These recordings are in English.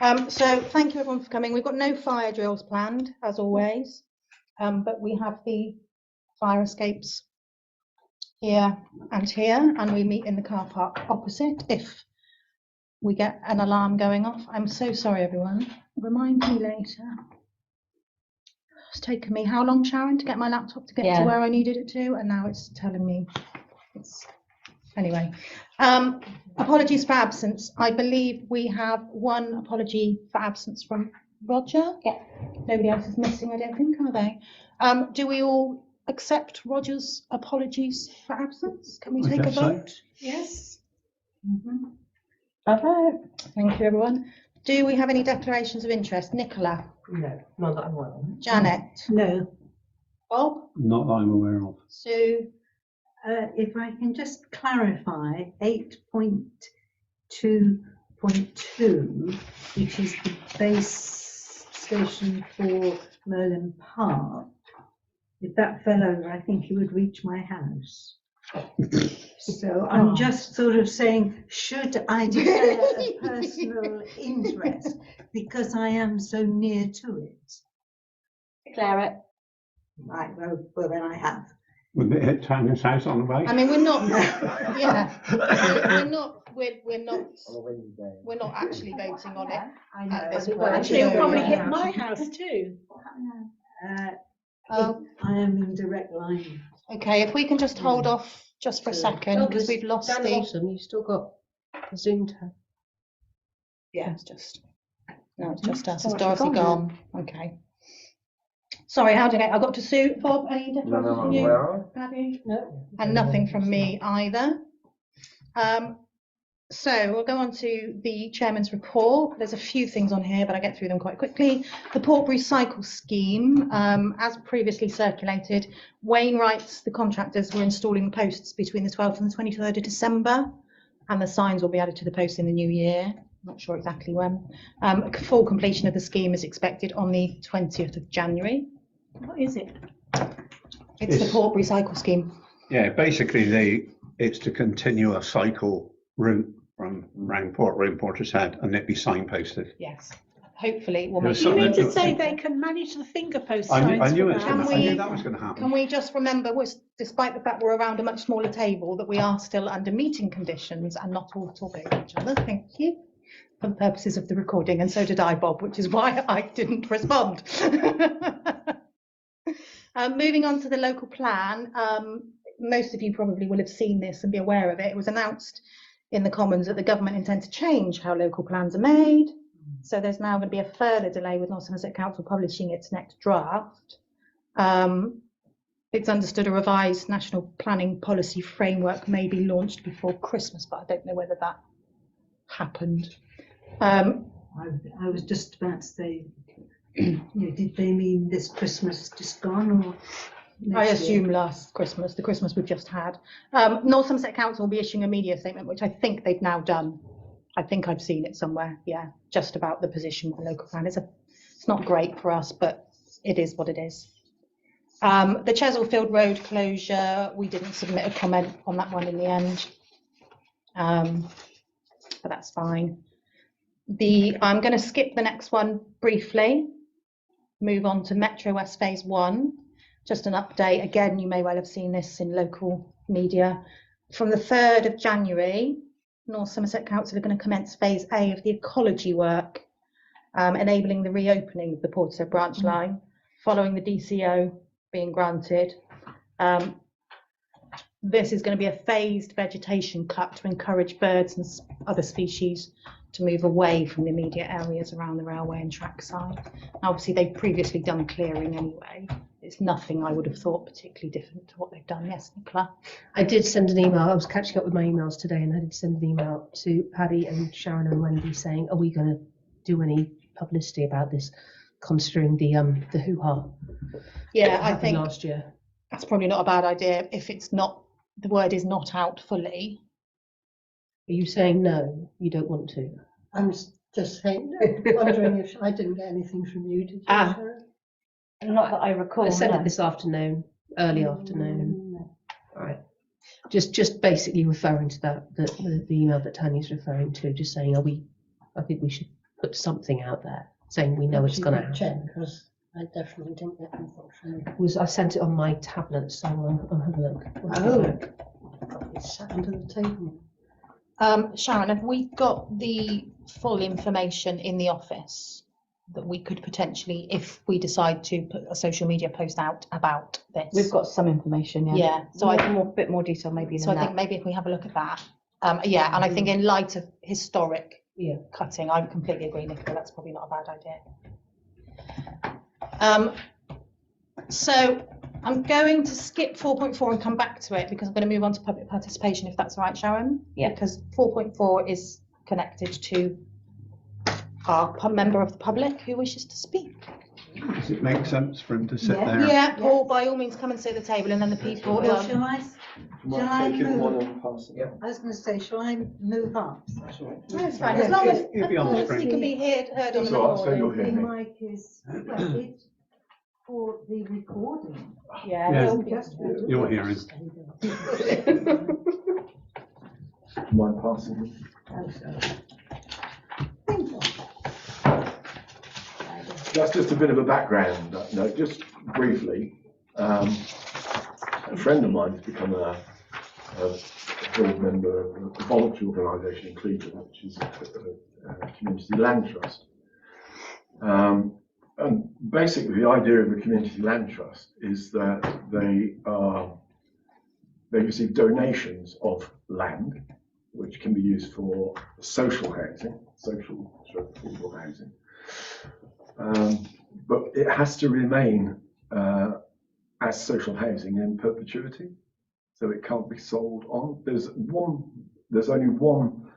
So thank you everyone for coming. We've got no fire drills planned, as always, but we have the fire escapes here and here, and we meet in the car park opposite if we get an alarm going off. I'm so sorry, everyone. Remind me later. It's taken me how long, Sharon, to get my laptop to get to where I needed it to, and now it's telling me it's... Anyway, apologies for absence. I believe we have one apology for absence from Roger. Yeah. Nobody else is missing, I don't think, are they? Do we all accept Roger's apologies for absence? Can we take a vote? Yes. Thank you, everyone. Do we have any declarations of interest? Nicola? No, not that I'm aware of. Janet? No. Bob? Not that I'm aware of. Sue? If I can just clarify, 8.2.2, which is the base station for Merlin Park, if that fell over, I think he would reach my house. So I'm just sort of saying, should I declare a personal interest because I am so near to it? Declare it. Right, well then I have. Would it hit Tanya's house on the way? I mean, we're not, yeah, we're not actually voting on it. I know. At this point. Actually, it'll probably hit my house too. I am in direct line. Okay, if we can just hold off just for a second, because we've lost Dan the... Awesome, you've still got the Zoom tab. Yeah, it's just... No, it's just us. Is Dorothy gone? Okay. Sorry, how did I got to Sue? Bob, any declarations from you? Paddy? No. And nothing from me either. So we'll go on to the chairman's report. There's a few things on here, but I'll get through them quite quickly. The Portbury Cycle Scheme, as previously circulated, Wainwrights, the contractors, were installing the posts between the 12th and the 23rd of December, and the signs will be added to the posts in the new year. Not sure exactly when. Full completion of the scheme is expected on the 20th of January. What is it? It's the Portbury Cycle Scheme. Yeah, basically it's to continue a cycle route from round Portishead, and it be signposted. Yes. Hopefully we'll make You mean to say they can manage the finger post signs? I knew that was going to happen. Can we just remember, despite the fact we're around a much smaller table, that we are still under meeting conditions and not all talking to each other? Thank you. For the purposes of the recording, and so did I, Bob, which is why I didn't respond. Moving on to the local plan, most of you probably will have seen this and be aware of it. It was announced in the Commons that the government intend to change how local plans are made. So there's now going to be a further delay with North Somerset Council publishing its next draft. It's understood a revised national planning policy framework may be launched before Christmas, but I don't know whether that happened. I was just about to say, did they mean this Christmas just gone, or I assume last Christmas, the Christmas we've just had. North Somerset Council will be issuing a media statement, which I think they've now done. I think I've seen it somewhere, yeah, just about the position of the local plan. It's not great for us, but it is what it is. The Chesilfield Road closure, we didn't submit a comment on that one in the end, but that's fine. I'm going to skip the next one briefly, move on to Metro West Phase 1. Just an update, again, you may well have seen this in local media. From the 3rd of January, North Somerset Council are going to commence Phase A of the ecology work, enabling the reopening of the Portishead branch line, following the DCO being granted. This is going to be a phased vegetation cut to encourage birds and other species to move away from the immediate areas around the railway and trackside. Obviously, they've previously done clearing anyway. It's nothing I would have thought particularly different to what they've done. Yes, Nicola? I did send an email. I was catching up with my emails today, and I did send an email to Paddy and Sharon and Wendy saying, are we going to do any publicity about this, considering the hoo-ha? Yeah, I think last year. That's probably not a bad idea if it's not, the word is not out fully. Are you saying no, you don't want to? I'm just saying, wondering if I didn't get anything from you, did you, Sharon? Not that I recall. I sent it this afternoon, early afternoon. All right. Just basically referring to that, the email that Tanya's referring to, just saying, I think we should put something out there saying we know it's going to happen. Check, because I definitely didn't get anything from you. I sent it on my tablet, so I'll have a look. It's sat under the table. Sharon, have we got the full information in the office that we could potentially, if we decide to put a social media post out about this? We've got some information, yeah. Yeah, so I More, bit more detail maybe So than I that. think maybe if we have a look at that, yeah, and I think in light of historic cutting, I completely agree, Nicola, that's probably not a bad idea. So I'm going to skip 4.4 and come back to it because I'm going to move on to public participation, if that's all right, Sharon? Yeah. Because 4.4 is connected to our member of the public who wishes to speak. Does it make sense for him to sit Yeah. there? Yeah, Paul, by all means, come and sit at the table, and then the people. Well, shall I Taking move? one and passing it. I was going to say, shall I move up? That's fine, as long as, You'll be on the he screen. can be heard on the It's all right, so you'll recording. hear The me. mic is, well, it's for the recording. Yeah, Yeah. he'll be- You'll hear him. Mind passing it? That's just a bit of a background, just briefly. A friend of mine has become a board member of a voluntary organisation in Cleveland, which is a community land trust. And basically, the idea of a community land trust is that they receive donations of land, which can be used for social housing, social housing. But it has to remain as social housing in perpetuity, so it can't be sold on. There's only one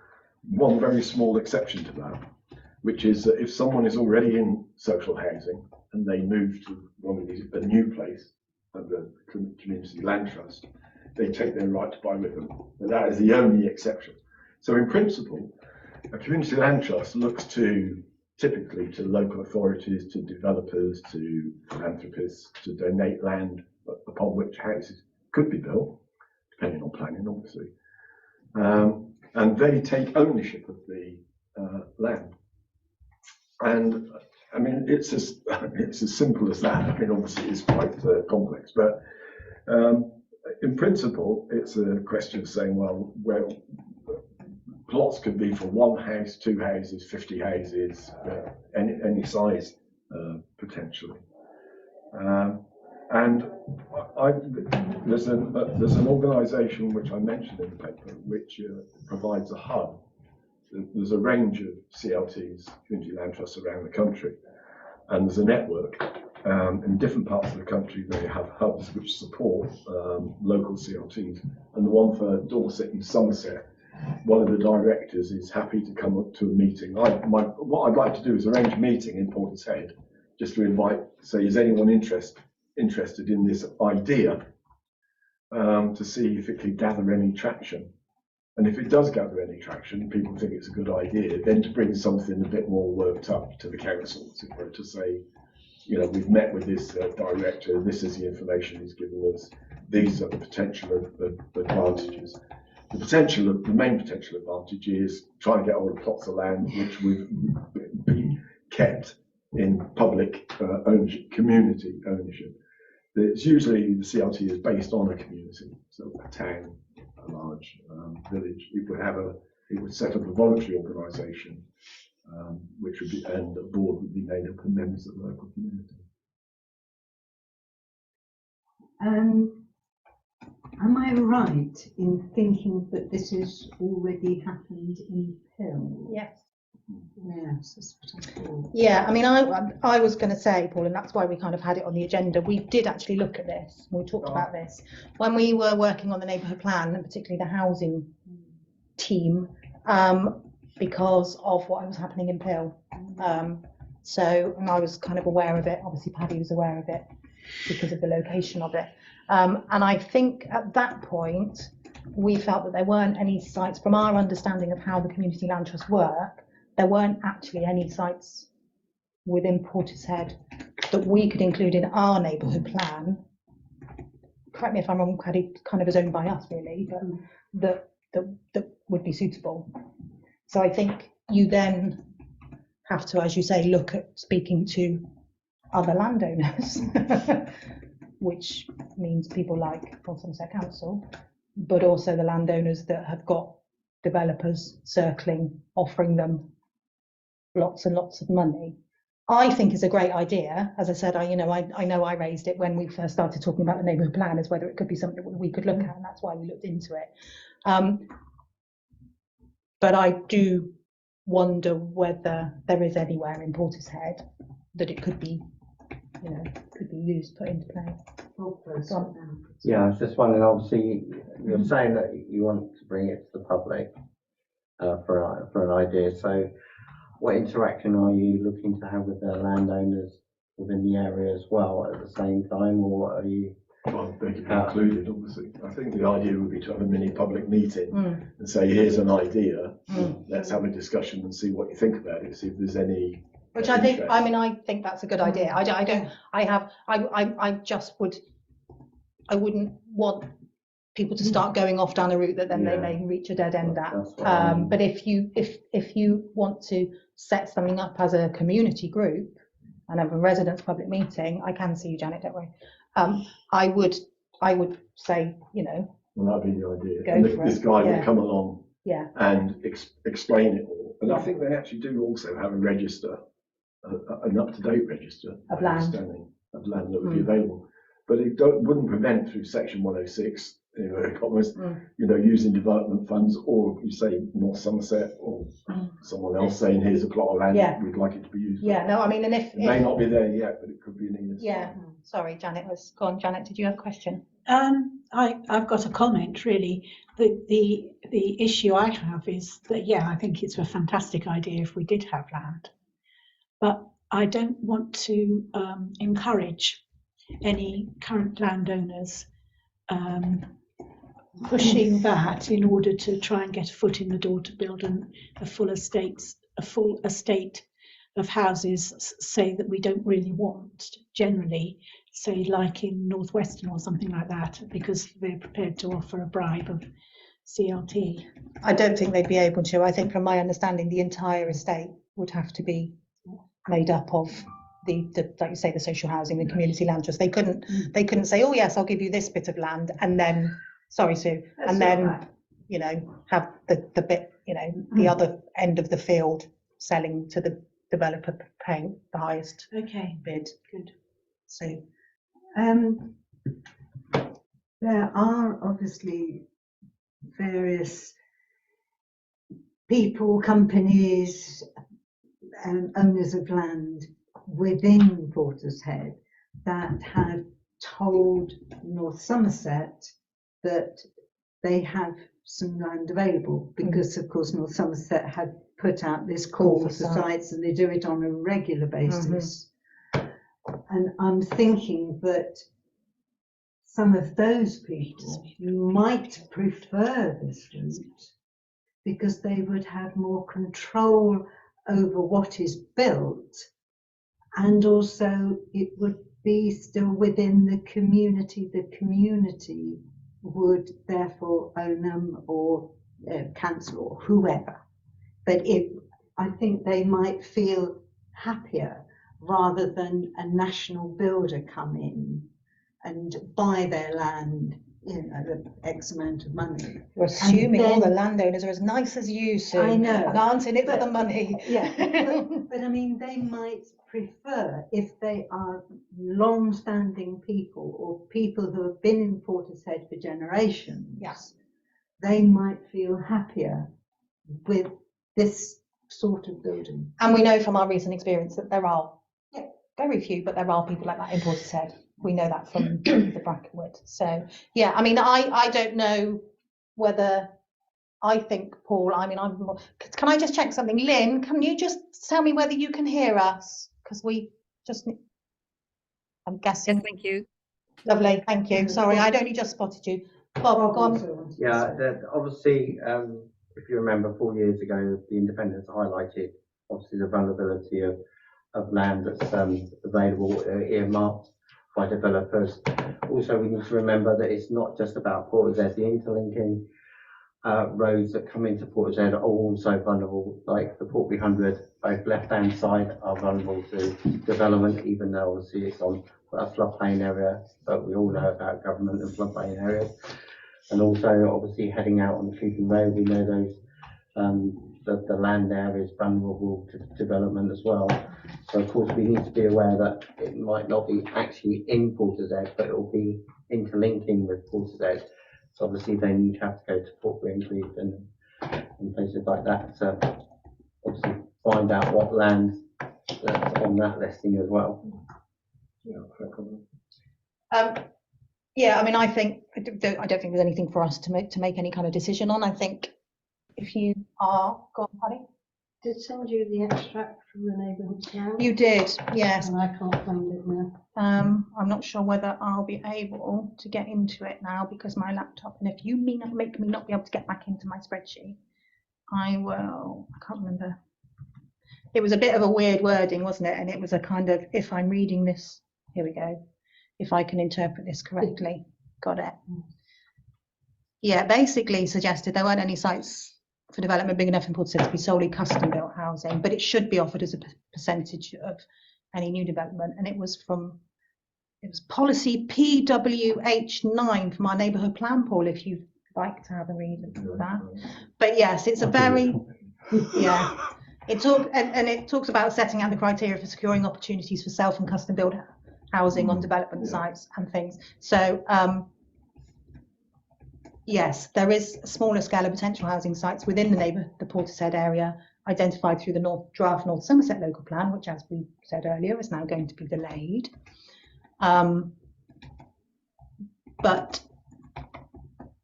very small exception to that, which is that if someone is already in social housing and they move to a new place under community land trust, they take their right to buy with them. But that is the only exception. So in principle, a community land trust looks typically to local authorities, to developers, to philanthropists, to donate land upon which houses could be built, depending on planning, obviously. And they take ownership of the land. And I mean, it's as simple as that. I mean, obviously it's quite complex, but in principle, it's a question of saying, well, plots could be for one house, two houses, 50 houses, any size potentially. And there's an organisation which I mentioned in the paper which provides a hub. There's a range of CLTs, community land trusts around the country, and there's a network. In different parts of the country, they have hubs which support local CLTs, and the one for Dorset and Somerset, one of the directors is happy to come up to a meeting. What I'd like to do is arrange a meeting in Portishead, just to invite, say, is anyone interested in this idea, to see if it could gather any traction. And if it does gather any traction, people think it's a good idea, then to bring something a bit more worked up to the council, to say, you know, we've met with this director, this is the information he's given us, these are the potential advantages. The main potential advantage is trying to get all the plots of land which would be kept in public ownership, community ownership. It's usually the CLT is based on a community, so a town, a large village. It would set up a voluntary organisation, which would be, and a board would be made up of members of the local community. Am I right in thinking that this has already happened in Pill? Yes. Yes, that's what I thought. Yeah, I mean, I was going to say, Paul, and that's why we kind of had it on the agenda. We did actually look at this. We talked about this when we were working on the neighbourhood plan, and particularly the housing team, because of what was happening in Pill. And I was kind of aware of it. Obviously, Paddy was aware of it because of the location of it. And I think at that point, we felt that there weren't any sites, from our understanding of how the community land trusts work, there weren't actually any sites within Portishead that we could include in our neighbourhood plan. Correct me if I'm wrong, Paddy, kind of as owned by us really, but that would be suitable. So I think you then have to, as you say, look at speaking to other landowners, which means people like Port Somerset Council, but also the landowners that have got developers circling, offering them lots and lots of money. I think is a great idea. As I said, I know I raised it when we first started talking about the neighbourhood plan, as whether it could be something we could look at, and that's why we looked into it. But I do wonder whether there is anywhere in Portishead that it could be, could be used, put into play. Yeah, I was just wondering, obviously, you're saying that you want to bring it to the public for an idea. So what interaction are you looking to have with the landowners within the area as well at the same time, or are you? Well, they could be included, obviously. I think the idea would be to have a mini public meeting and say, here's an idea, let's have a discussion and see what you think about it, see if there's any. Which I think, I think that's a good idea. I wouldn't want people to start going off down a route that then they may reach a dead end at. But if you want to set something up as a community group and have a residents' public meeting, I can see you, Janet, don't worry. I would say, Well, that'd be the idea. Go And for this it, guy yeah. would come along yeah, and explain it all. And I think they actually do also have a register, an up-to-date register Of my land. understanding, of land that would be available. But it wouldn't prevent through section 106, using development funds, or you say North Somerset or someone else saying, here's a plot of land, Yeah. we'd like it to be used. yeah. No, I mean, and It may not be there yet, but it could be in years. yeah. Sorry, Janet was gone. Janet, did you have a question? I've got a comment really. The issue I have is that, I think it's a fantastic idea if we did have land, but I don't want to encourage any current landowners pushing that in order to try and get a foot in the door to build a full estate of houses, say that we don't really want generally, say like in Northwestern or something like that, because they're prepared to offer a bribe of CLT. I don't think they'd be able to. I think from my understanding, the entire estate would have to be made up of the like you say, the social housing, the community land trust. They couldn't say, oh yes, I'll give you this bit of land, and then, sorry Sue, and then, have the bit, the other end of the field selling to the developer paying the highest bid. Good. So there are obviously various people, companies, owners of land within Portishead that have told North Somerset that they have some land available, because of course North Somerset had put out this call for sites, and they do it on a regular basis. And I'm thinking that some of those people might prefer this route because they would have more control over what is built, and also it would be still within the community. The community would therefore own them, or council, or whoever. But I think they might feel happier rather than a national builder come in and buy their land, X amount of money. you're assuming all the landowners are as nice as you, Sue, I know, and aren't in it for the money. Yeah, but I mean, they might prefer, if they are long-standing people or people who have been in Portishead for generations, they might feel happier with this sort of building. And we know from our recent experience that there are very few, but there are people like that in Portishead. We know that from the Brackenwood. So I mean, I don't know whether, I think, Paul, I mean, can I just check something? Lynn, can you just tell me whether you can hear us? Because we just, I'm guessing. Yes, thank you. Lovely, thank you. Sorry, I'd only just spotted you. Bob, go on. Yeah, obviously, if you remember 4 years ago, the Independents highlighted obviously the vulnerability of land that's available, earmarked by developers. Also, we need to remember that it's not just about Portishead, the interlinking roads that come into Portishead are also vulnerable, like the Portby 100, both left-hand side are vulnerable to development, even though obviously it's on a floodplain area, but we all know about government and floodplain areas. And also, obviously, heading out on the Cleveland Road, we know those the land there is vulnerable to development as well. So, of course, we need to be aware that it might not be actually in Portishead, but it will be interlinking with Portishead. So, obviously, they need to have to go to Portby and Cleveland and places like that to obviously find out what land that's on that listing as well. Yeah, fair comment. Yeah, I mean, I don't think there's anything for us to make any kind of decision on. I think if you are, go on, Paddy. Did send you the extract from the neighbourhood plan. You did, yes. And I can't find it now. I'm not sure whether I'll be able to get into it now because my laptop, and if you make me not be able to get back into my spreadsheet, I will. I can't remember. It was a bit of a weird wording, wasn't it? And it was a kind of, if I'm reading this, here we go. If I can interpret this correctly, got it. Yeah, basically suggested there weren't any sites for development big enough in Portishead to be solely custom built housing, but it should be offered as a percentage of any new development. And it was policy PWH9 from our neighbourhood plan, Paul, if you'd like to have a read of that. But yes, it's a very, yeah, it talks about setting out the criteria for securing opportunities for self and custom built housing on development sites and things. So yes, there is a smaller scale of potential housing sites within the Portishead area identified through the draft North Somerset local plan, which, as we said earlier, is now going to be delayed. But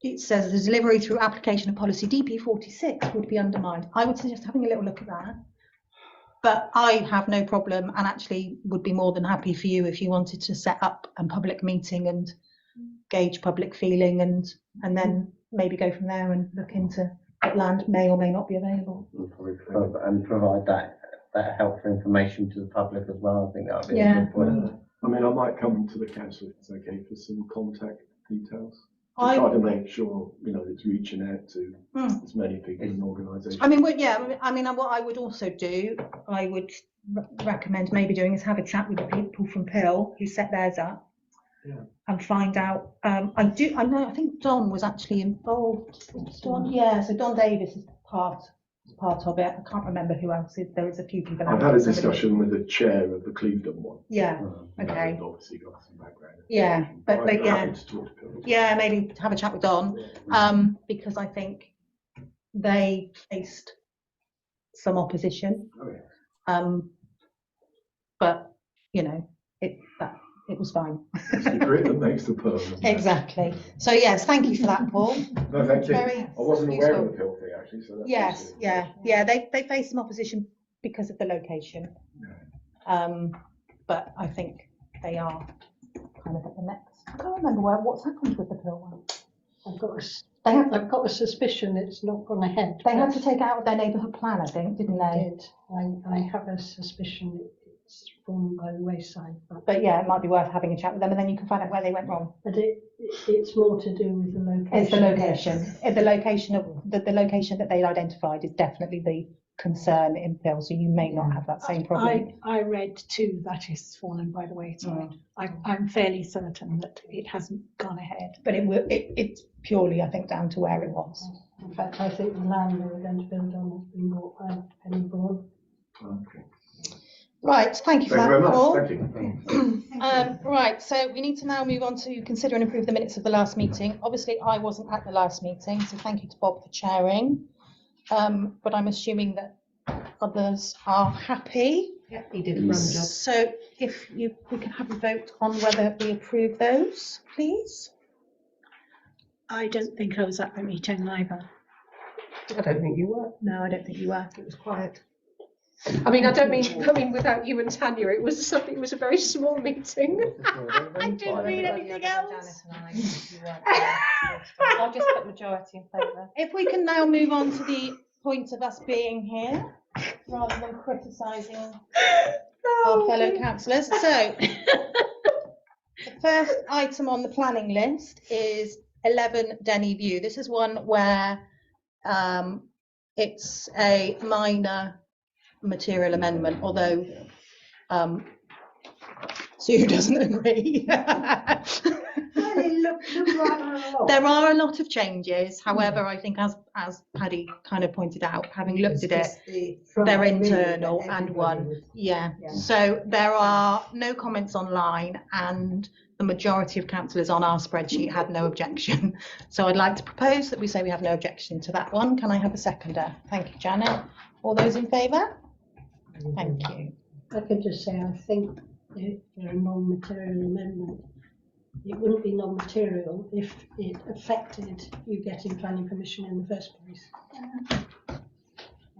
it says the delivery through application of policy DP46 would be undermined. I would suggest having a little look at that. But I have no problem and actually would be more than happy for you if you wanted to set up a public meeting and gauge public feeling and then maybe go from there and look into what land may or may not be available. And provide that helpful information to the public as well. I think that would be a good point. I mean, I might come to the council if it's okay for some contact details. Try to make sure, it's reaching out to as many people and organisations. I mean, what I would also do, I would recommend maybe doing is have a chat with the people from Pill who set theirs up and find out. I think Don was actually involved. Don, yeah, so Don Davis is part of it. I can't remember who else is. There is a few people. I've had a discussion with the chair of the Clevedon one. Yeah. Okay. Obviously got some background. Yeah, but yeah. Yeah, maybe have a chat with Don, because I think they faced some opposition. Oh, yeah. But it was fine. It's the grit that makes the pearl. Exactly. So yes, thank you for that, Paul. No, thank you. Very I wasn't aware useful. of the pill thing actually. So that's Yes, yeah. They faced some opposition because of the location. But I think they are kind of at the next. I can't remember what's happened with the pill one. I've got a suspicion it's not gone ahead. They had to take it out of their neighbourhood plan, I think, didn't they? I have a suspicion it's fallen by the wayside. But yeah, it might be worth having a chat with them, and then you can find out where they went wrong. But it's more to do with the location. It's the location. The location of the location that they identified is definitely the concern in Pill, so you may not have that same problem. I read too that it's fallen by the wayside. I'm fairly certain that it hasn't gone ahead. But it's purely, I think, down to where it was. In fact, I think the land they were going to build on has been bought by Penny Broad. Okay. Right, thank you for Thank you that, very Paul. much. Thank you. Right, so we need to now move on to consider and approve the minutes of the last meeting. Obviously, I wasn't at the last meeting, so thank you to Bob for chairing. But I'm assuming that others are happy. Yeah, he did a grand job. So if we can have a vote on whether we approve those, please. I don't think I was at the meeting either. I don't think you were. No, I don't think you were. It was quiet. I mean, without you and Tanya, it was a very small meeting. I didn't read anything else. I'll just put majority in favour. If we can now move on to the point of us being here, rather than criticising our fellow councillors. So, the first item on the planning list is 11 Denny View. This is one where It's a minor material amendment, although Sue doesn't agree. Well, it looked rather a lot. There are a lot of changes. However, I think as Paddy kind of pointed out, having looked at it, they're internal and one. Yeah. So there are no comments online, and the majority of councillors on our spreadsheet had no objection. So I'd like to propose that we say we have no objection to that one. Can I have a seconder? Thank you, Janet. All those in favour? Thank you. I could just say, I think they're a non-material amendment. It wouldn't be non-material if it affected you getting planning permission in the first place.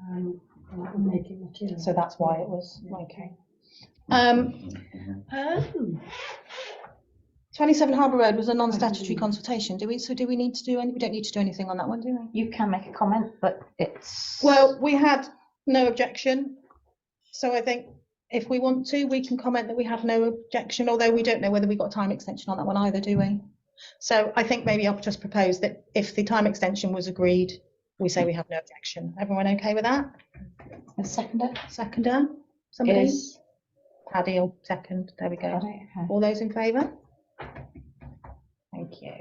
Or make it material. So that's why it was okay. 27 Harbour Road was a non-statutory consultation. Do we need to do any? We don't need to do anything on that one, do we? You can make a comment, but it's... Well, we had no objection. So I think if we want to, we can comment that we have no objection, although we don't know whether we got a time extension on that one either, do we? So I think maybe I'll just propose that if the time extension was agreed, we say we have no objection. Everyone okay with that? A seconder? Seconder? Somebody? Is... Paddy will second. There we go. Okay. All those in favour? Thank you.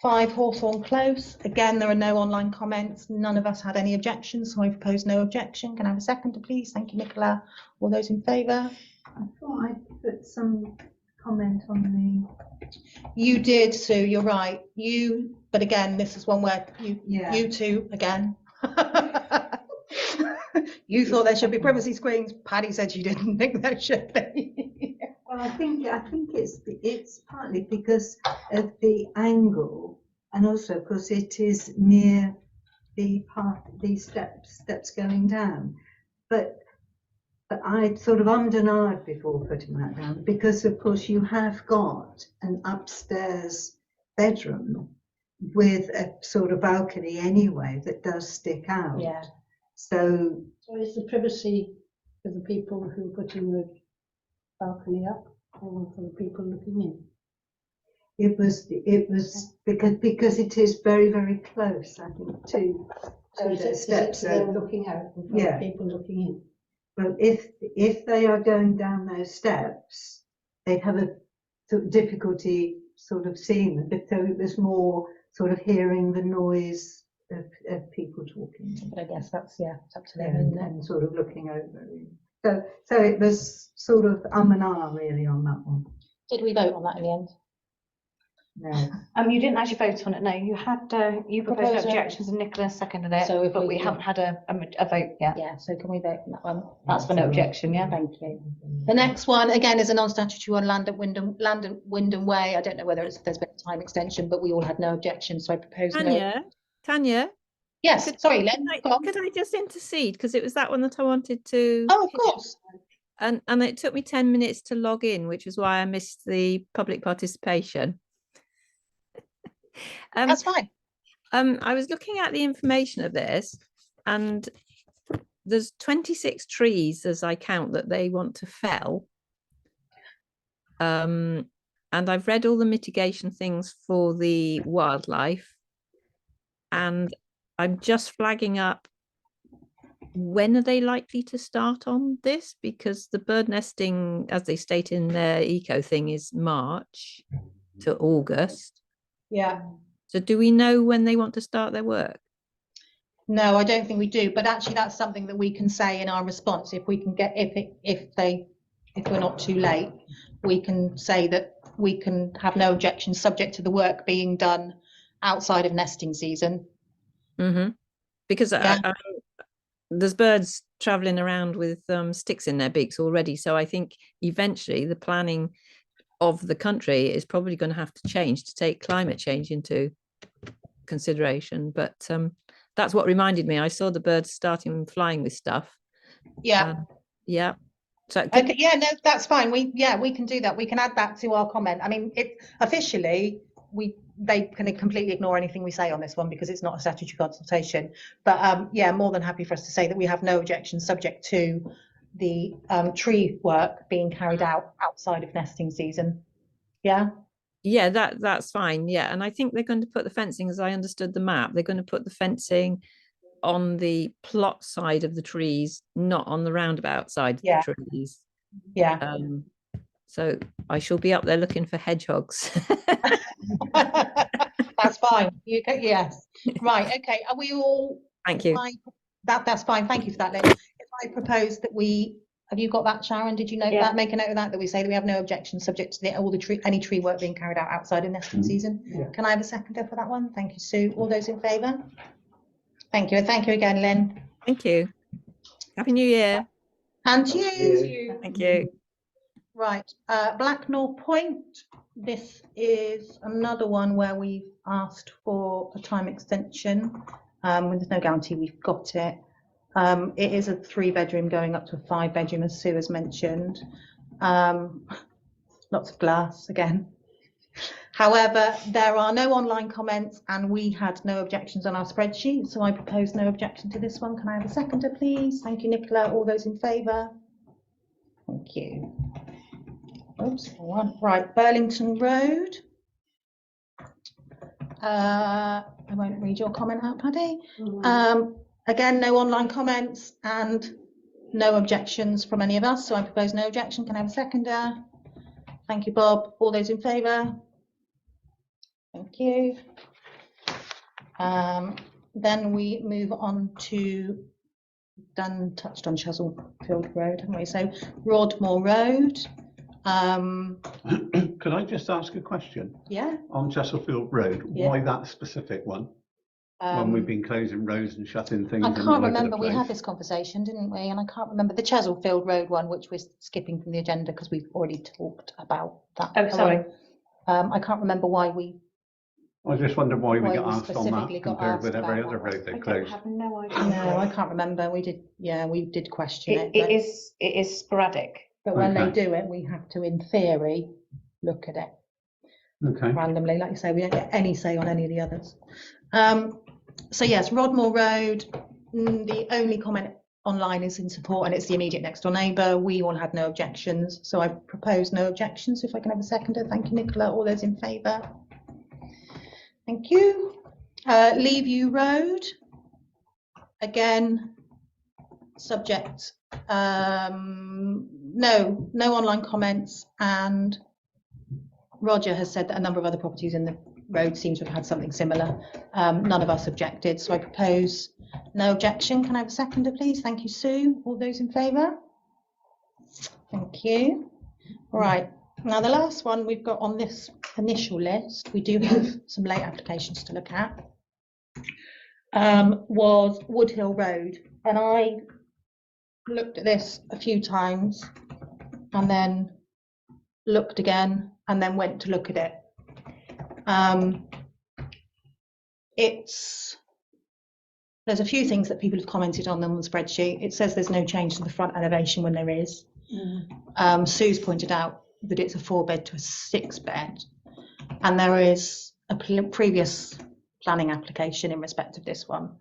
5 Hawthorne Close. Again, there are no online comments. None of us had any objections, so I propose no objection. Can I have a seconder, please? Thank you, Nicola. All those in favour? I thought I put some comment on the. You did, Sue. You're right. But again, this is one where Yeah. you two again. You thought there should be privacy screens. Paddy said she didn't think there should be. Well, I think it's partly because of the angle, and also because it is near the steps going down. But I sort of ummed and ahed before putting that down, because of course you have got an upstairs bedroom with a sort of balcony anyway that does stick out. Yeah. So is the privacy for the people who are putting the balcony up, or for the people looking in? it was because it is very, very close, I think, to the steps. Them looking out, and for Yeah. people looking in. Well, if they are going down those steps, they'd have a sort of difficulty sort of seeing them, but so it was more sort of hearing the noise of people talking. But I guess that's, it's up to them, isn't it? And sort of looking over. So it was sort of and ah really on that one. Did we vote on that in the end? No. You didn't actually vote on it, no. You had, you proposed Proposal. objections and Nicola seconded it, So if but we- we haven't had a vote yet. Yeah, so can we vote on that one? That's for no objection, yeah? Thank you. The next one, again, is a non-statutory one, Land at Wyndham Way. I don't know whether there's been a time extension, but we all had no objection, so I propose no. Tanya, Yes, could- sorry, Lynn, go on. could I just intercede? Because it was that one that I wanted to. Oh, of course. And it took me 10 minutes to log in, which is why I missed the public participation. That's fine. I was looking at the information of this, and there's 26 trees as I count that they want to fell. And I've read all the mitigation things for the wildlife, and I'm just flagging up, when are they likely to start on this? Because the bird nesting, as they state in their eco thing, is March to August. Yeah. So do we know when they want to start their work? No, I don't think we do, but actually that's something that we can say in our response. If we can get, if we're not too late, we can say that we can have no objection subject to the work being done outside of nesting season. Mm-hmm. Because Yeah. there's birds traveling around with sticks in their beaks already. So I think eventually the planning of the country is probably going to have to change to take climate change into consideration. But that's what reminded me. I saw the birds starting flying with stuff. Yeah. Yeah. So Okay, yeah, no, that's fine. We can do that. We can add that to our comment. I mean, it officially they can completely ignore anything we say on this one because it's not a statutory consultation. But more than happy for us to say that we have no objection subject to the tree work being carried out outside of nesting season. Yeah. Yeah, that's fine. Yeah, and I think they're going to put the fencing, as I understood the map, they're going to put the fencing on the plot side of the trees, not on the roundabout side of Yeah. the trees. Yeah. So I shall be up there looking for hedgehogs. That's fine. You go, yes. Right. Okay. Are we all? Thank you. That's fine. Thank you for that, Lynn. If I propose that have you got that, Sharon? Did you note Yeah. that? Make a note of that we say that we have no objection subject to any tree work being carried out outside of nesting season. Yeah. Can I have a seconder for that one? Thank you, Sue. All those in favour? Thank you. And thank you again, Lynn. Thank you. Happy New Year. And to you. Thank you. Right, Blacknall Point. This is another one where we've asked for a time extension. There's no guarantee we've got it. It is a 3-bedroom going up to a 5-bedroom, as Sue has mentioned. Lots of glass again. However, there are no online comments and we had no objections on our spreadsheet, so I propose no objection to this one. Can I have a seconder, please? Thank you, Nicola. All those in favour? Thank you. Oops, one. Right, Burlington Road. I won't read your comment out, Paddy. Again, no online comments and no objections from any of us, so I propose no objection. Can I have a seconder? Thank you, Bob. All those in favour? Thank you. Then we move on to, touched on Chesilfield Road, haven't we? So Rodmore Road. Could I just ask a question? Yeah. On Chesilfield Road, Yeah. why that specific one? When we've been closing roads and shutting things. I and can't all over the remember, we had place. this conversation, didn't we? And I can't remember the Chesilfield Road one, which we're skipping from the agenda because we've already talked about that. Oh, sorry. I can't remember why I just wondered why we Why got we asked on specifically that got compared with asked every about other that. road they I closed. have no idea. No, I can't remember. We did question it. It is sporadic. But when they Okay. do it, we have to, in theory, look at it Okay. randomly. Like you say, we don't get any say on any of the others. So yes, Rodmore Road, the only comment online is in support and it's the immediate next door neighbour. We all had no objections, so I propose no objections. If I can have a seconder. Thank you, Nicola. All those in favour? Thank you. Leaveview Road, again, subject, no online comments, and Roger has said that a number of other properties in the road seem to have had something similar. None of us objected, so I propose no objection. Can I have a seconder, please? Thank you, Sue. All those in favour? Thank you. All right. Now, the last one we've got on this initial list, we do have some late applications to look at, was Woodhill Road. And I looked at this a few times and then looked again and then went to look at it. There's a few things that people have commented on the spreadsheet. It says there's no change to the front elevation when there is. Sue's pointed out that it's a 4-bed to a 6-bed, and there is a previous planning application in respect of this one,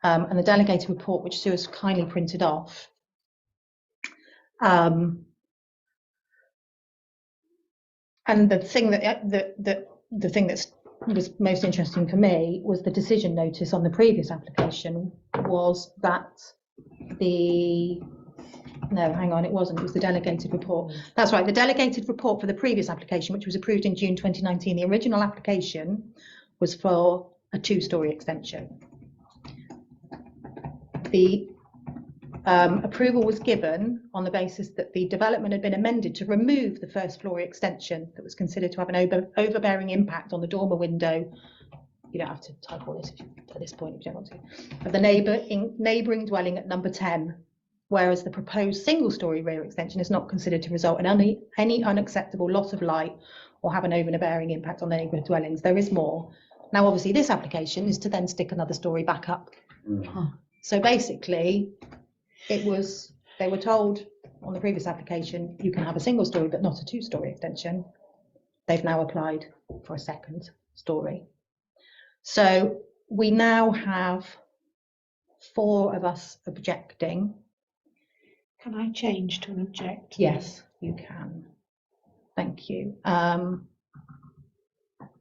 and the delegated report, which Sue has kindly printed off, and the thing that was most interesting for me was the decision notice on the previous application was that it wasn't, it was the delegated report. That's right, the delegated report for the previous application, which was approved in June 2019, the original application was for a 2-storey extension. The approval was given on the basis that the development had been amended to remove the first floor extension that was considered to have an overbearing impact on the dormer window. You don't have to type all this at this point if you don't want to. Of the neighbouring dwelling at number 10, whereas the proposed single-storey rear extension is not considered to result in any unacceptable loss of light or have an overbearing impact on the neighbourhood dwellings. There is more. Now, obviously, this application is to then stick another storey back up. So basically, they were told on the previous application, you can have a single storey, but not a 2-storey extension. They've now applied for a 2nd storey. So we now have 4 of us objecting. Can I change to an object? Yes, you can. Thank you.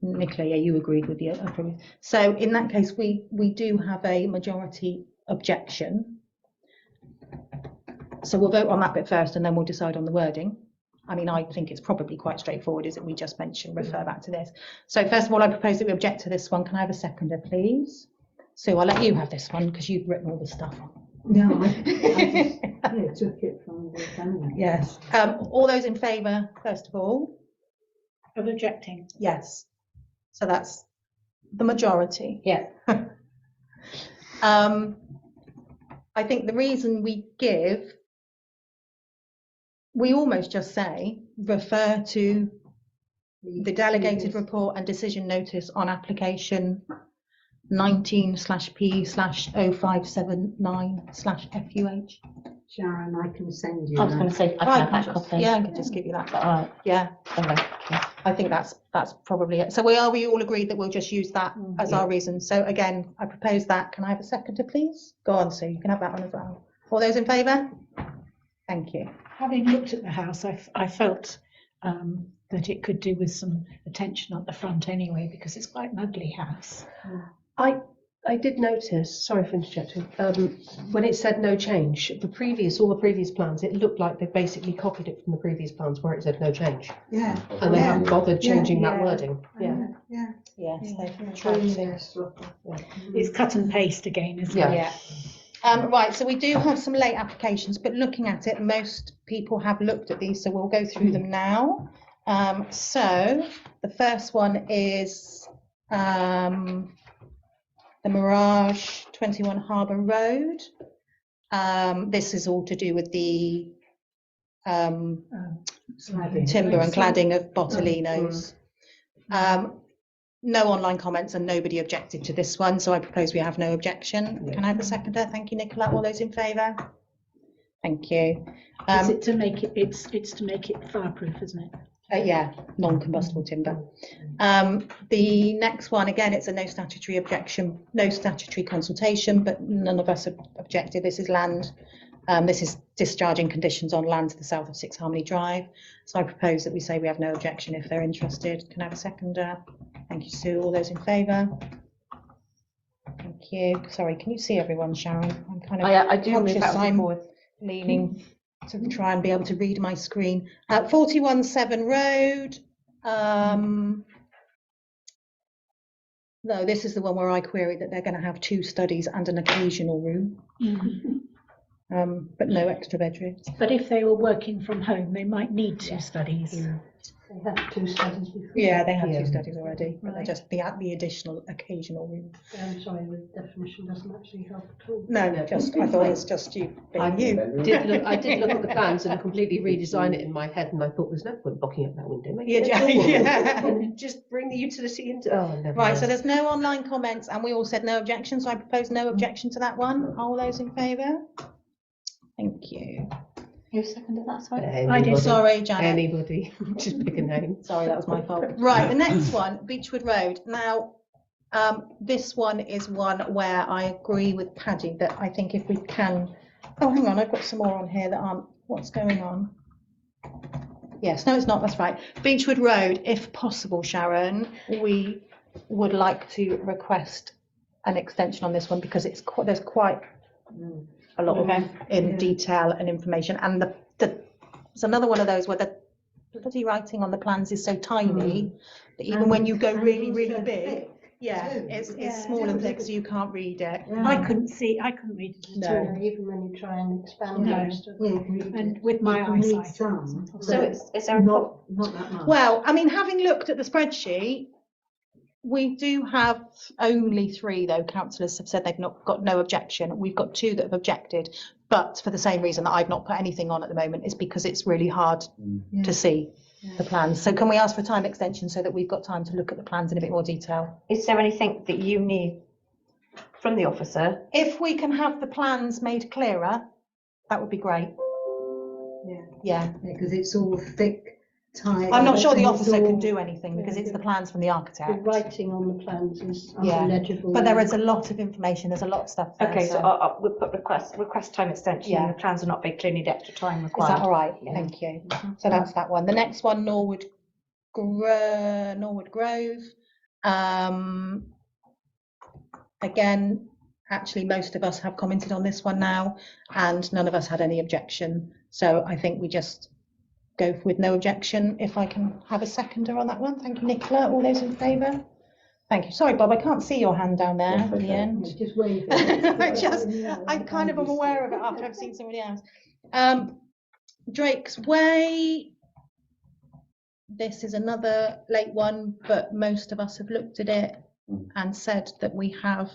Nicola, yeah, you agreed with the previous. So in that case, we do have a majority objection. So we'll vote on that bit first and then we'll decide on the wording. I mean, I think it's probably quite straightforward, is it? We just mentioned refer back to this. So first of all, I propose that we object to this one. Can I have a seconder, please? Sue, I'll let you have this one because you've written all the stuff. No, I took it from the examiner. Yes. All those in favour, first of all? Of objecting. Yes. So that's the majority. Yeah. I think the reason we give, we almost just say refer to the delegated report and decision notice on application 19/P/0579/FUH. Sharon, I can send you I was going to that. say, I can have that copy. Yeah, I can just give you that. All right. Yeah, Okay. I think that's probably it. So we all agreed that we'll just use that as our reason. So again, I propose that. Can I have a seconder, please? Go on, Sue. You can have that one as well. All those in favour? Thank you. Having looked at the house, I felt that it could do with some attention at the front anyway, because it's quite an ugly house. I did notice, sorry for interjecting, when it said no change, all the previous plans, it looked like they basically copied it from the previous plans where it said no change. Yeah. And they haven't bothered changing that yeah. wording. Yeah. Yeah. Yes, Yeah. they've tried to. It's cut and paste again, isn't Yeah. it? Right, so we do have some late applications, but looking at it, most people have looked at these, so we'll go through them now. So the first one is the Mirage 21 Harbour Road. This is all to do with the timber and cladding of Bottolinos. No online comments and nobody objected to this one, so I propose we have no objection. Can I have a seconder? Thank you, Nicola. All those in favour? Thank you. Is it to make it? It's to make it fireproof, isn't it? Yeah, non-combustible timber. The next one, again, it's a no statutory objection, no statutory consultation, but none of us have objected. This is land. This is discharging conditions on land to the south of 6 Harmony Drive. So I propose that we say we have no objection if they're interested. Can I have a seconder? Thank you, Sue. All those in favour? Thank you. Sorry, can you see everyone, Sharon? I'm kind of I do move conscious backwards and I'm forwards. leaning to try and be able to read my screen. 41 Severn Road. No, this is the one where I queried that they're going to have 2 studies and an occasional room, but no extra bedrooms. But if they were working from home, they might need 2 studies. They have 2 studies before. Yeah, they have 2 Yeah. studies already, but they're Right. just the additional occasional room. I'm sorry, the definition doesn't actually help at all. No, just I thought it's just you being you. I did look at the plans and completely redesign it in my head, and I thought there's no point blocking up that window. Make it Yeah, a door. yeah. And just bring the utility into. Oh, never Right, mind. so there's no online comments, and we all said no objection, so I propose no objection to that one. All those in favour? Thank you. Who seconded that? Sorry. Anybody, Sorry, Janet. Anybody, just pick a name. Sorry, that was my fault. Right, the next one, Beechwood Road. Now, this one is one where I agree with Paddy that I think if we can, oh, hang on, I've got some more on here that aren't, what's going on? Yes, no, it's not, that's right. Beechwood Road, if possible, Sharon, we would like to request an extension on this one because it's there's quite a lot of detail and information, and it's another one of those where the bloody writing on the plans is so tiny that even when you go really big, it's small and thick, so you can't read it. I couldn't read it No. at all. Even when you try and expand No. most of And with my You need eyesight. some, So is there a not that much. Well, I mean, having looked at the spreadsheet, we do have only 3, though. Councillors have said they've not got no objection. We've got 2 that have objected, but for the same reason that I've not put anything on at the moment is because it's really hard to see the plans. So can we ask for a time extension so that we've got time to look at the plans in a bit more detail? Is there anything that you need from the officer? If we can have the plans made clearer, that would be great. Yeah. Because it's all thick, tight. I'm not sure the and it's officer can all- do anything because it's the plans from the the architect. writing on the plans is Yeah. illegible. But there is a lot of information, there's a lot of stuff there. Okay, so we'll put request time extension. Yeah. The plans are not very clearly the extra time Is required. that all right? Yeah. Thank you. So that's that one. The next one, Norwood Grove. Again, actually, most of us have commented on this one now, and none of us had any objection. So I think we just go with no objection. If I can have a seconder on that one. Thank you, Nicola. All those in favour? Thank you. Sorry, Bob, I can't see your hand down there That's at the okay. end. Just wave I kind of am aware of it after I've seen somebody else. Drake's Way. This is another late one, but most of us have looked at it and said that we have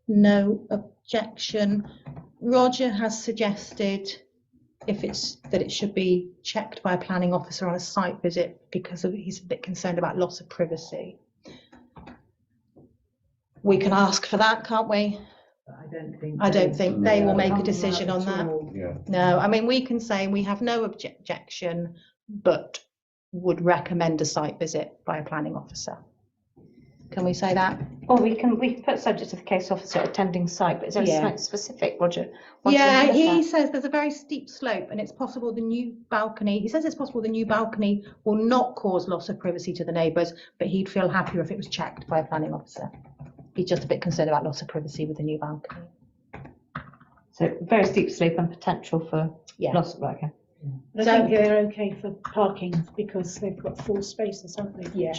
no objection. Roger has suggested if it's that it should be checked by a planning officer on a site visit because he's a bit concerned about loss of privacy. We can ask for that, can't we? I don't think they will make a decision on that. Yeah. No, I mean, we can say we have no objection, but would recommend a site visit by a planning officer. Can we say that? Or we can put subject to the case officer attending site, but is there Yeah. something specific, Roger? Yeah, he says there's a very steep slope and it's possible the new balcony, he says it's possible the new balcony will not cause loss of privacy to the neighbours, but he'd feel happier if it was checked by a planning officer. He's just a bit concerned about loss of privacy with the new balcony. So very steep slope and potential for Yeah. loss of, okay. I think they're okay for parking because they've got 4 spaces, haven't they? Yeah.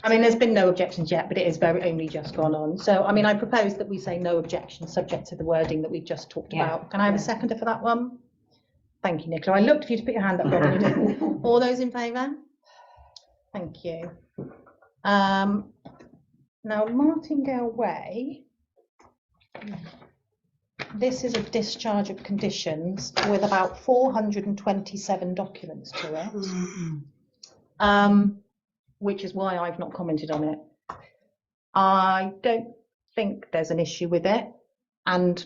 I mean, there's been no objections yet, but it is only just gone on. So, I mean, I propose that we say no objection, subject to the wording that we've just talked Yeah. about. Can I have a seconder for that one? Thank you, Nicola. I looked for you to put your hand up, Robin. You didn't. All those in favour? Thank you. Now, Martingale Way. This is a discharge of conditions with about 427 documents to it, which is why I've not commented on it. I don't think there's an issue with it, and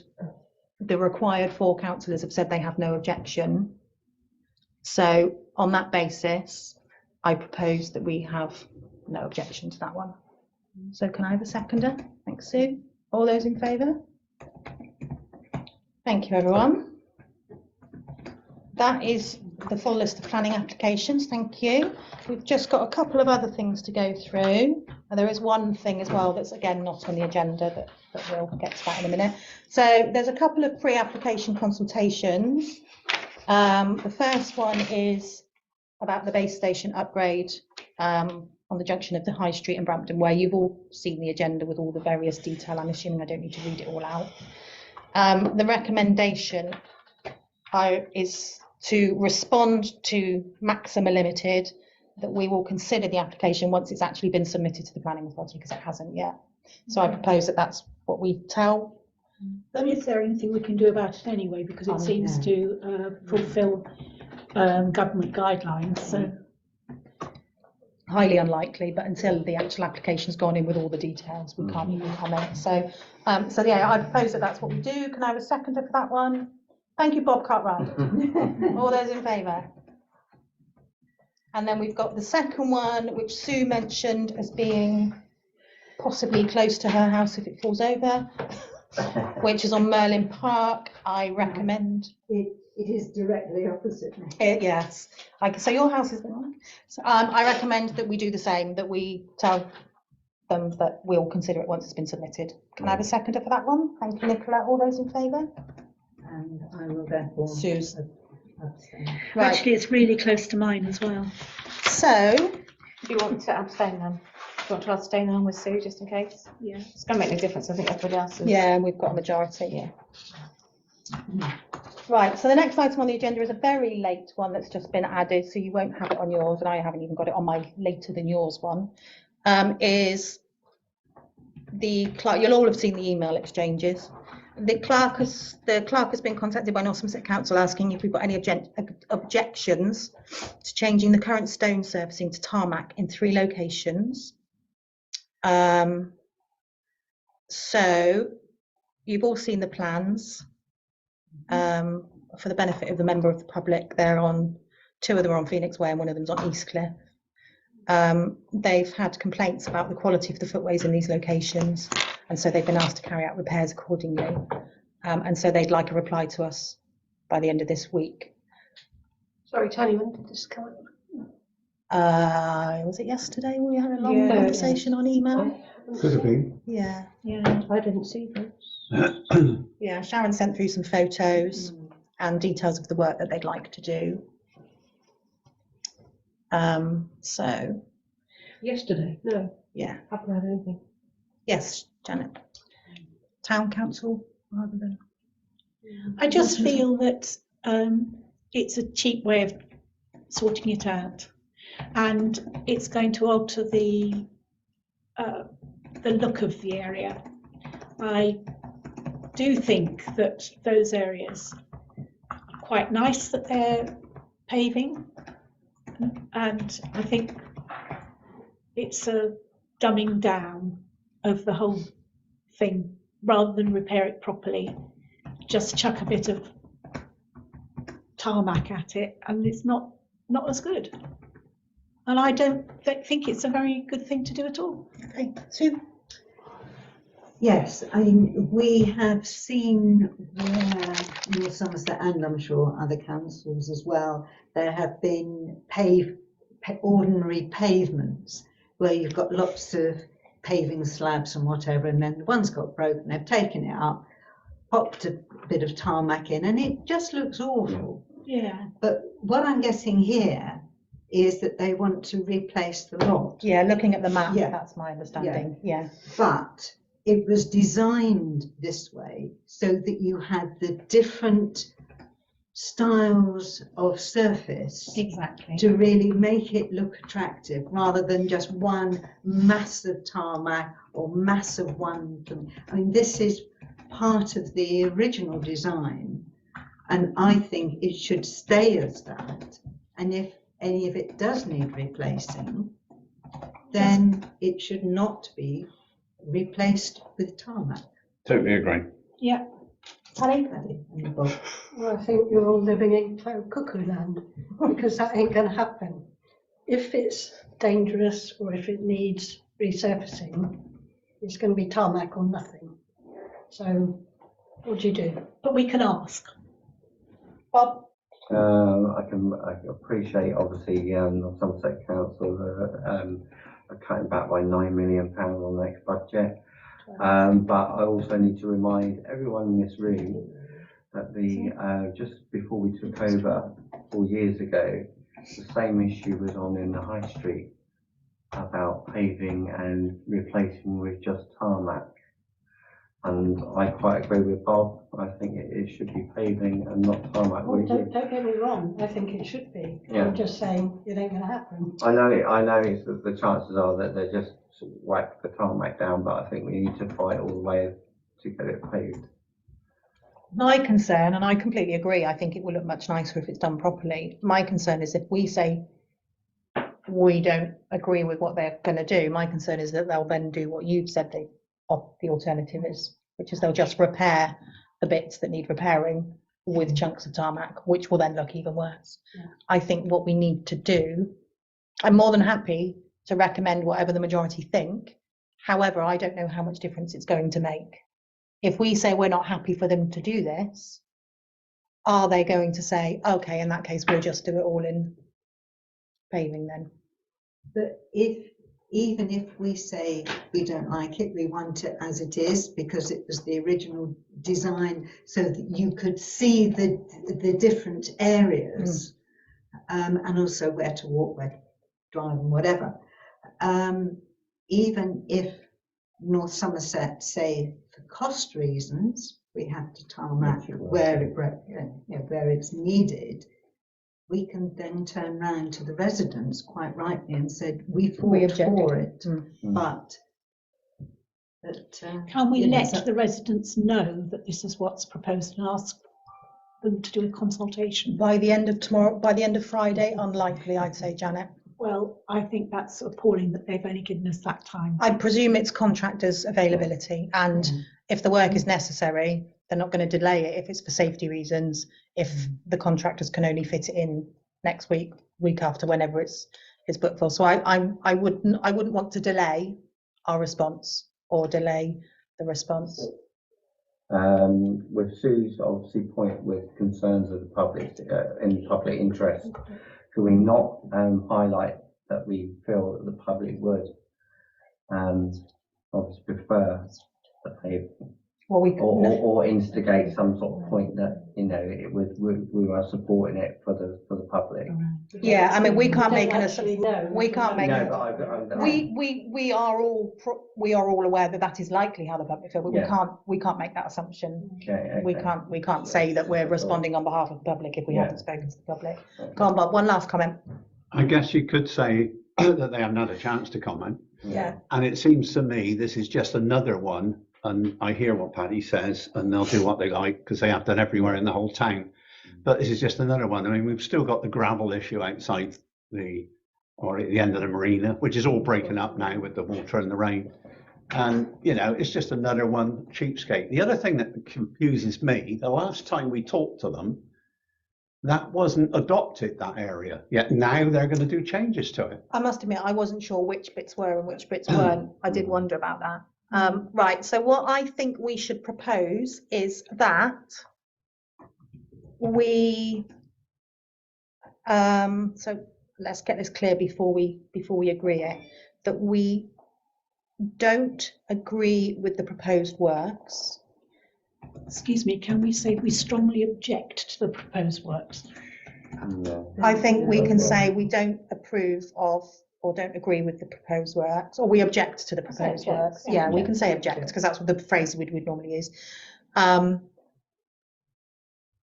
the required 4 councillors have said they have no objection. So on that basis, I propose that we have no objection to that one. So can I have a seconder? Thanks, Sue. All those in favour? Thank you, everyone. That is the full list of planning applications. Thank you. We've just got a couple of other things to go through. And there is one thing as well that's again not on the agenda that we'll get to that in a minute. So there's a couple of pre-application consultations. The first one is about the base station upgrade on the junction of the High Street and Brampton Way. You've all seen the agenda with all the various detail. I'm assuming I don't need to read it all out. The recommendation is to respond to Maxima Limited that we will consider the application once it's actually been submitted to the planning authority because it hasn't yet. So I propose that that's what we tell. But is there anything we can do about it anyway? Because it seems to fulfil government guidelines. So Highly unlikely, but until the actual application's gone in with all the details, we can't even comment. So, yeah, I propose that that's what we do. Can I have a seconder for that one? Thank you, Bob Cartwright. All those in favour? And then we've got the second one, which Sue mentioned as being possibly close to her house if it falls over, which is on Merlin Park. I recommend. It is directly opposite me. Yes, so your house is. So, I recommend that we do the same. That we tell them that we'll consider it once it's been submitted. Can I have a seconder for that one? Thank you, Nicola. All those in favour? And I will therefore Sue's. abstain. Right. actually, it's really close to mine as well. So Do you want to abstain then? Do you want to abstain on with Sue just in case? Yeah. It's going to make no difference. I think everybody else is. yeah, we've got a majority. Yeah. Right. So the next item on the agenda is a very late one that's just been added, so you won't have it on yours, and I haven't even got it on my later than yours one. Is the clerk? You'll all have seen the email exchanges. The clerk has been contacted by Northampton Council asking if we've got any objections to changing the current stone surfacing to tarmac in 3 locations. So you've all seen the plans. For the benefit of the member of the public, they're on 2 of them are on Phoenix Way and 1 of them's on Eastcliff. They've had complaints about the quality of the footways in these locations, and so they've been asked to carry out repairs accordingly. And so they'd like a reply to us by the end of this week. Sorry, Tony, when did this come? Was it yesterday we had a long Yeah. conversation on email? Could have been. Yeah, I didn't see those. yeah. Sharon sent through some photos and details of the work that they'd like to do. So, Yesterday? No, yeah, haven't had anything. yes, Janet. Town council rather than. I just feel that it's a cheap way of sorting it out, and it's going to alter the look of the area. I do think that those areas are quite nice that they're paving, and I think it's a dumbing down of the whole thing. Rather than repair it properly, just chuck a bit of tarmac at it, and it's not as good. And I don't think it's a very good thing to do at all. Okay, Sue. Yes, I mean, we have seen where North Somerset, and I'm sure other councils as well, there have been ordinary pavements where you've got lots of paving slabs and whatever, and then one's got broken, they've taken it up, popped a bit of tarmac in, and it just looks awful. Yeah. But what I'm guessing here is that they want to replace the lot. Yeah, looking at the map, Yeah. that's my understanding. Yeah. But it was designed this way so that you had the different styles of surface Exactly. to really make it look attractive, rather than just one massive tarmac or massive one. I mean, this is part of the original design, and I think it should stay as that. And if any of it does need replacing, then it should not be replaced with tarmac. Totally agree. Yeah. Paddy? Well, I think you're all living in cuckoo land, because that ain't going to happen. If it's dangerous or if it needs resurfacing, it's going to be tarmac or nothing. So what do you do? But we can ask. Bob. I can appreciate, obviously, North Somerset Council are cutting back by £9 million on the next budget. But I also need to remind everyone in this room that just before we took over 4 years ago, the same issue was on in the High Street about paving and replacing with just tarmac. And I quite agree with Bob. I think it should be paving and not tarmac. Well, don't get me wrong, I think it should be. Yeah. I'm just saying it ain't going to happen. I know it's the chances are that they're just sort of whack the tarmac down, but I think we need to fight all the way to get it paved. My concern, and I completely agree, I think it will look much nicer if it's done properly. My concern is if we say we don't agree with what they're going to do, my concern is that they'll then do what you've said the alternative is, which is they'll just repair the bits that need repairing with chunks of tarmac, which will then look even worse. Yeah. I think what we need to do, I'm more than happy to recommend whatever the majority think. However, I don't know how much difference it's going to make. If we say we're not happy for them to do this, are they going to say, okay, in that case, we'll just do it all in paving then? But even if we say we don't like it, we want it as it is because it was the original design, so that you could see the different areas, and also where to walk, where to drive, and whatever. Even if North Somerset say for cost reasons we have to tarmac where it's needed, we can then turn round to the residents quite rightly and said we fought for it, but Can we you know, let the residents know that this is what's proposed and ask them to do a consultation? By the end of tomorrow, by the end of Friday, unlikely, I'd say, Janet. Well, I think that's appalling that they've only given us that time. I presume it's contractors' availability, and if the work is necessary, they're not going to delay it if it's for safety reasons. If the contractors can only fit it in next week, week after, whenever it's booked for. So I wouldn't want to delay our response or delay the response. With Sue's obviously point with concerns of the public in public interest, could we not highlight that we feel that the public would obviously prefer that they, Well, we or instigate some sort of point that, you know, we are supporting it for the public. yeah, I mean, we can't don't make an actually know. we can't make. No, but We are all aware that that is likely how the public feel, but Yeah. we can't make that assumption. okay, We can't say that we're responding on behalf of the public if we Yeah. haven't spoken to the public. Okay. Go on, Bob, one last comment. I guess you could say that they haven't had a chance to comment. Yeah. And it seems to me this is just another one, and I hear what Paddy says, and they'll do what they like because they have done everywhere in the whole town. But this is just another one. I mean, we've still got the gravel issue outside or at the end of the marina, which is all breaking up now with the water and the rain. And, you know, it's just another one cheapskate. The other thing that confuses me, the last time we talked to them, that wasn't adopted, that area. Yet now they're going to do changes to it. I must admit, I wasn't sure which bits were and which bits weren't. I did wonder about that. Right, so what I think we should propose is that we, so let's get this clear before we agree it, that we don't agree with the proposed works. Excuse me, can we say we strongly object to the proposed works? I think we can say we don't approve of or don't agree with the proposed works, or we object to the proposed object, works. yeah. Yeah, we can say object because that's what the phrase we'd normally use.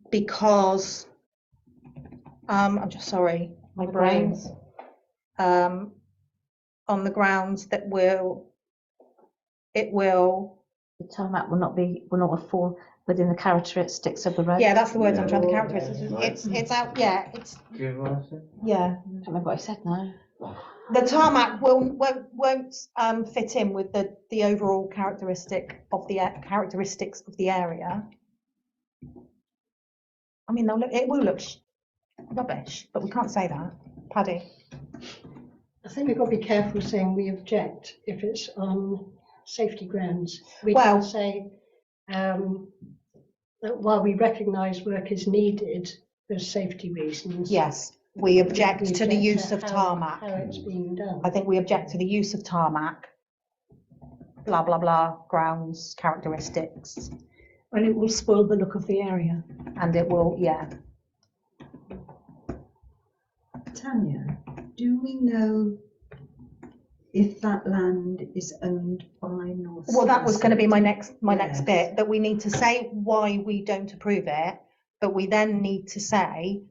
Because I'm just sorry, my brains. On the grounds that it will. The tarmac will not fall within the characteristics of the road. Yeah, that's the words I'm trying to characterize. It's out. Yeah, it's Do you want to say? yeah. I don't remember what I said now. The tarmac won't fit in with the overall characteristics of the area. I mean, it will look rubbish, but we can't say that. Paddy? I think we've got to be careful saying we object if it's on safety grounds. We Well- can say that while we recognise work is needed for safety reasons. Yes, we object to the use of how tarmac. it's being done. I think we object to the use of tarmac. Blah, blah, blah, grounds, characteristics, Well, it will spoil the look of the area. and it will, yeah. Tanya, do we know if that land is owned by North? Well, that was going to be my next Yes. bit, that we need to say why we don't approve it, but we then need to say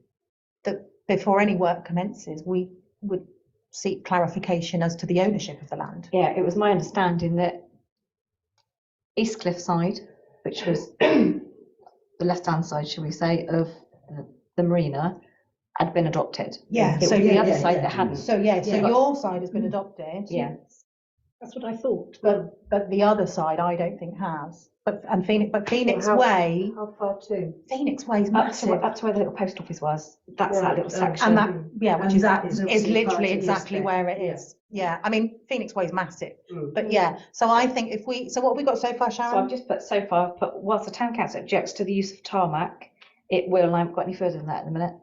that before any work commences, we would seek clarification as to the ownership of the land. Yeah, it was my understanding that East Cliff side, which was the left-hand side, shall we say, of the marina, had been adopted. Yeah, It was so the yeah, other yeah, side yeah. that hadn't. So your side has been adopted. Yeah. That's what I thought. But the other side, I don't think has. But Phoenix how- Way, How far to? Phoenix Way is Up massive. to where the little post office was. That's Yeah, that little section. And that, yeah, which And is that is obviously literally part of the exactly estate, where it yeah. is. Yeah, I mean, Phoenix Way is massive, Mm. but yeah, so I think so what have we got so far, So I've Sharon? just put so far, but whilst the town council objects to the use of tarmac, it will, I haven't got any further than that in a minute.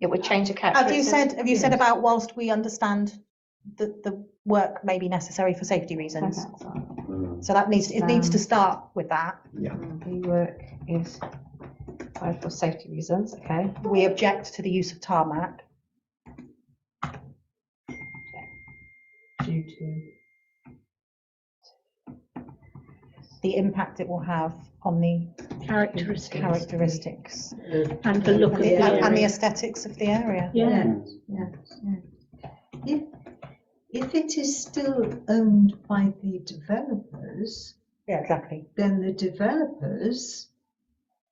It would change the characteristics. Have you said about whilst we understand that the work may be necessary for safety reasons? So it needs to start with that. The work is required for safety reasons, okay. We object to the use of tarmac. Due to The impact it will have on the Characteristics. and the look of the and the area. aesthetics of the area. Yeah. If it is still owned by the developers, Yeah, exactly. then the developers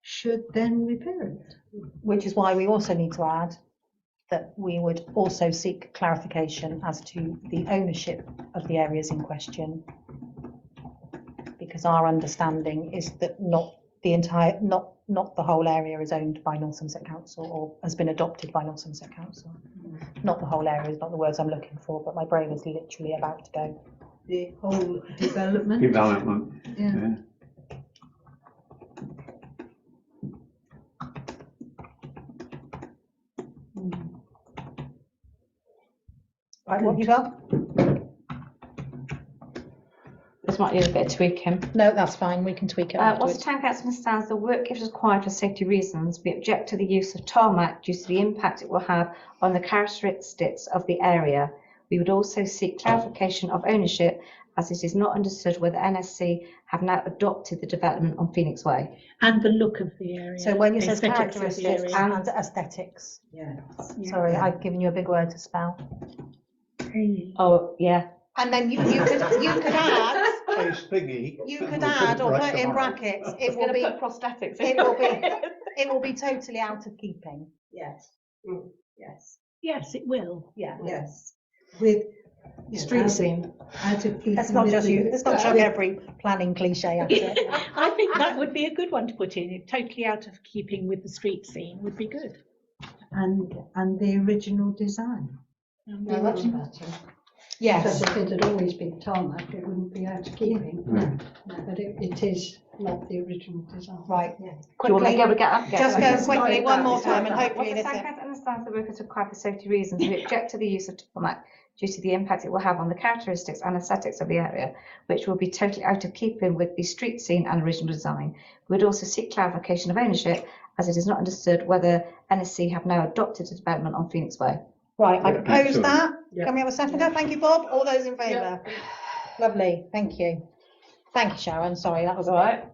should then repair it. Which is why we also need to add that we would also seek clarification as to the ownership of the areas in question. Because our understanding is that not the whole area is owned by North Somerset Council or has been adopted by North Somerset Council. Not the whole area is not the words I'm looking for, but my brain is literally about to go. The whole development. Development. Yeah. Yeah. Right, what have you got? This might need a bit of tweaking. No, that's fine, we can tweak it Whilst the afterwards. town council understands the work is required for safety reasons, we object to the use of tarmac due to the impact it will have on the characteristics of the area. We would also seek clarification of ownership, as it is not understood whether NSC have now adopted the development on Phoenix Way. And the look of the area. So when you the say aesthetics of the characteristics area. and aesthetics, Yeah. sorry, I've given you a big word to spell. Oh, yeah. And then you could add, Case thingy. you and could we'll add or right put in tomorrow. brackets, It's it will gonna be, put prosthetics in. it will be totally out of keeping. Yes. Yes. Yes, it will. Yeah. Yes. With Street scene. Out of keeping Let's not with just the- use, let's not chuck every planning cliche at it. I think that would be a good one to put in. Totally out of keeping with the street scene would be good. And the original design. No, that's better. Yes, Because if it had always been tarmac, it wouldn't be out of keeping. No. But it is not the original design. right. Do you want to Quickly, get just go quickly, one more time, and hopefully Whilst the this town is. council understands the work is required for safety reasons, we object to the use of tarmac due to the impact it will have on the characteristics and aesthetics of the area, which will be totally out of keeping with the street scene and original design. We would also seek clarification of ownership, as it is not understood whether NSC have now adopted the development on Phoenix Way. Right, I Yeah, propose excellent. that. Yeah. Can we have a seconder? Thank you, Bob. All those in favour? Lovely, thank you. Thank you, Sharon. Sorry, that was all right.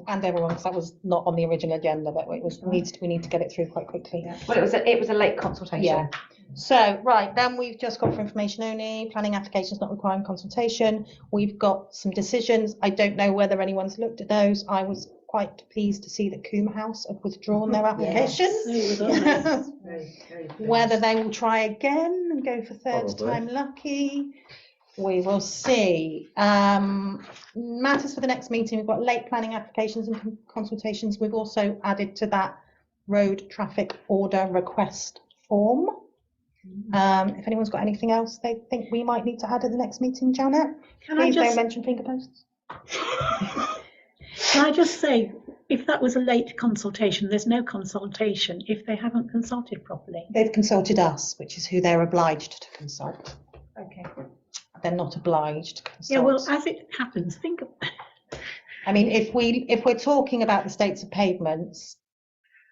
And everyone, because that was not on the original agenda, but it was, we need to get it through quite quickly. Well, it was a late consultation. Yeah. So, right, then we've just got for information only, planning applications not requiring consultation. We've got some decisions. I don't know whether anyone's looked at those. I was quite pleased to see that Coombe House have withdrawn their applications. Very, very pleased. Whether they will try again and go for third Probably. time lucky, we will see. Matters for the next meeting, we've got late planning applications and consultations. We've also added to that road traffic order request form. If anyone's got anything else they think we might need to add at the next meeting, Janet, Can I please don't just, mention finger posts. can I just say, if that was a late consultation, there's no consultation if they haven't consulted properly. They've consulted us, which is who they're obliged to consult. Okay. They're not obliged to consult. Yeah, well, as it happens, think of, I mean, if we're talking about the states of pavements,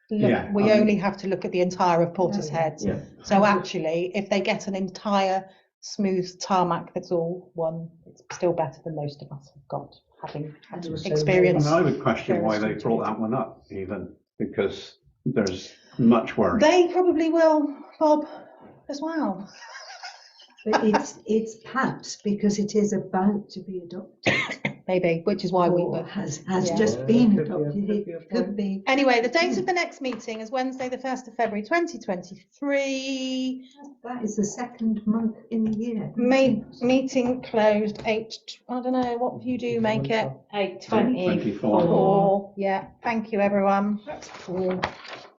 look, Yeah, we I mean- only have to look at the entire of Portishead. Yeah. So actually, if they get an entire smooth tarmac that's all one, it's still better than most of us have got, having had And also experience. And I would question why they Various brought that one up even, because there's much worry. They probably will, Bob, as well. But it's perhaps because it is about to be adopted. Maybe, which is why we Or were. has Yeah. just Yeah, been could be a- adopted. could be a It could point. be. Anyway, the date of the next meeting is Wednesday, the 1st of February 2023. That is the second month in the year. Meeting closed I don't know, what view do you make it? 8:24. 24. 4. Yeah, thank you, everyone.